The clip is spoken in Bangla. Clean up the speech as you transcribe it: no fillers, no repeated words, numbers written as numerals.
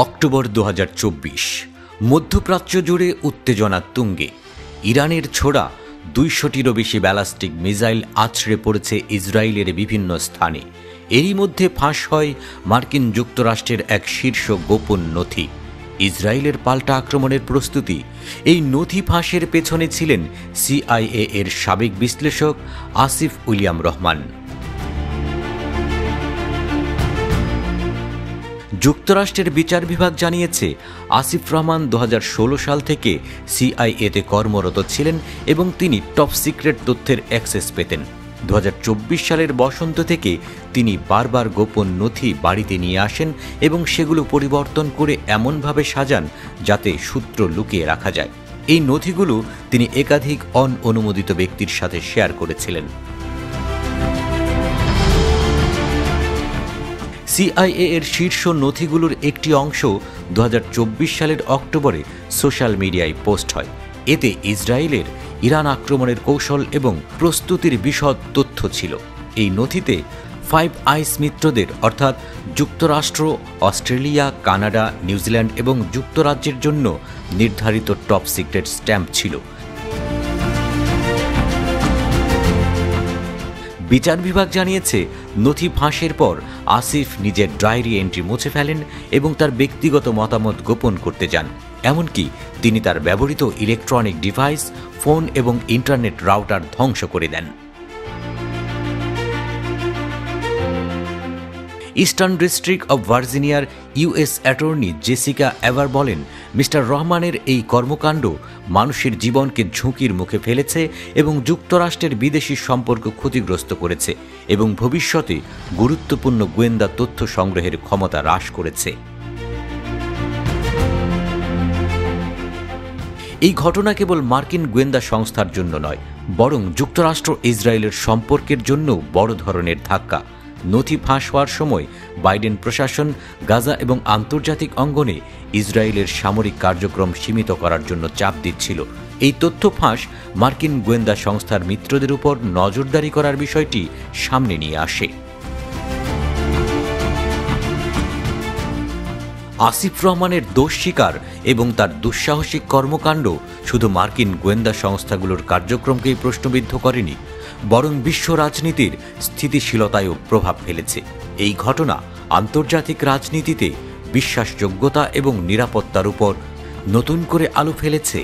অক্টোবর 2024 মধ্যপ্রাচ্য জুড়ে উত্তেজনা তুঙ্গে। ইরানের ছোড়া 200টিরও বেশি ব্যালাস্টিক মিসাইল আছড়ে পড়েছে ইসরায়েলের বিভিন্ন স্থানে। এরই মধ্যে ফাঁস হয় মার্কিন যুক্তরাষ্ট্রের এক শীর্ষ গোপন নথি। ইসরায়েলের পাল্টা আক্রমণের প্রস্তুতি। এই নথি ফাঁসের পেছনে ছিলেন CIA এর সাবেক বিশ্লেষক আসিফ উইলিয়াম রহমান। যুক্তরাষ্ট্রের বিচার বিভাগ জানিয়েছে, আসিফ রহমান 2016 সাল থেকে CIA-তে কর্মরত ছিলেন এবং তিনি টপ সিক্রেট তথ্যের অ্যাক্সেস পেতেন। 2024 সালের বসন্ত থেকে তিনি বারবার গোপন নথি বাড়িতে নিয়ে আসেন এবং সেগুলো পরিবর্তন করে এমনভাবে সাজান যাতে সূত্র লুকিয়ে রাখা যায়। এই নথিগুলো তিনি একাধিক অননুমোদিত ব্যক্তির সাথে শেয়ার করেছিলেন। CIA এর শীর্ষ নথিগুলোর একটি অংশ 2024 সালের অক্টোবরে সোশ্যাল মিডিয়ায় পোস্ট হয়। এতে ইসরায়েলের ইরান আক্রমণের কৌশল এবং প্রস্তুতির বিশদ তথ্য ছিল। এই নথিতে 5 আইস মিত্রদের অর্থাৎ যুক্তরাষ্ট্র, অস্ট্রেলিয়া, কানাডা, নিউজিল্যান্ড এবং যুক্তরাজ্যের জন্য নির্ধারিত টপ সিক্রেট স্ট্যাম্প ছিল। বিচার বিভাগ জানিয়েছে, নথি ফাঁসের পর আসিফ নিজের ডায়েরি এন্ট্রি মুছে ফেলেন এবং তার ব্যক্তিগত মতামত গোপন করতে যান। এমনকি তিনি তার ব্যবহৃত ইলেকট্রনিক ডিভাইস, ফোন এবং ইন্টারনেট রাউটার ধ্বংস করে দেন। ইস্টার্ন ডিস্ট্রিক্ট অব ভার্জিনিয়ার US অ্যাটর্নি জেসিকা এভার বলেন, মিস্টার রহমানের এই কর্মকাণ্ড মানুষের জীবনকে ঝুঁকির মুখে ফেলেছে এবং যুক্তরাষ্ট্রের বিদেশি সম্পর্ক ক্ষতিগ্রস্ত করেছে এবং ভবিষ্যতে গুরুত্বপূর্ণ গোয়েন্দা তথ্য সংগ্রহের ক্ষমতা হ্রাস করেছে। এই ঘটনা কেবল মার্কিন গোয়েন্দা সংস্থার জন্য নয়, বরং যুক্তরাষ্ট্র ইসরায়েলের সম্পর্কের জন্য বড় ধরনের ধাক্কা। নথি ফাঁস হওয়ার সময় বাইডেন প্রশাসন গাজা এবং আন্তর্জাতিক অঙ্গনে ইসরায়েলের সামরিক কার্যক্রম সীমিত করার জন্য চাপ দিচ্ছিল। এই তথ্য ফাঁস মার্কিন গোয়েন্দা সংস্থার মিত্রদের উপর নজরদারি করার বিষয়টি সামনে নিয়ে আসে। আসিফ রহমানের দোষ স্বীকার এবং তার দুঃসাহসিক কর্মকাণ্ড শুধু মার্কিন গোয়েন্দা সংস্থাগুলোর কার্যক্রমকেই প্রশ্নবিদ্ধ করেনি, বরং বিশ্ব রাজনীতির স্থিতিশীলতায়ও প্রভাব ফেলেছে। এই ঘটনা আন্তর্জাতিক রাজনীতিতে বিশ্বাসযোগ্যতা এবং নিরাপত্তার উপর নতুন করে আলো ফেলেছে।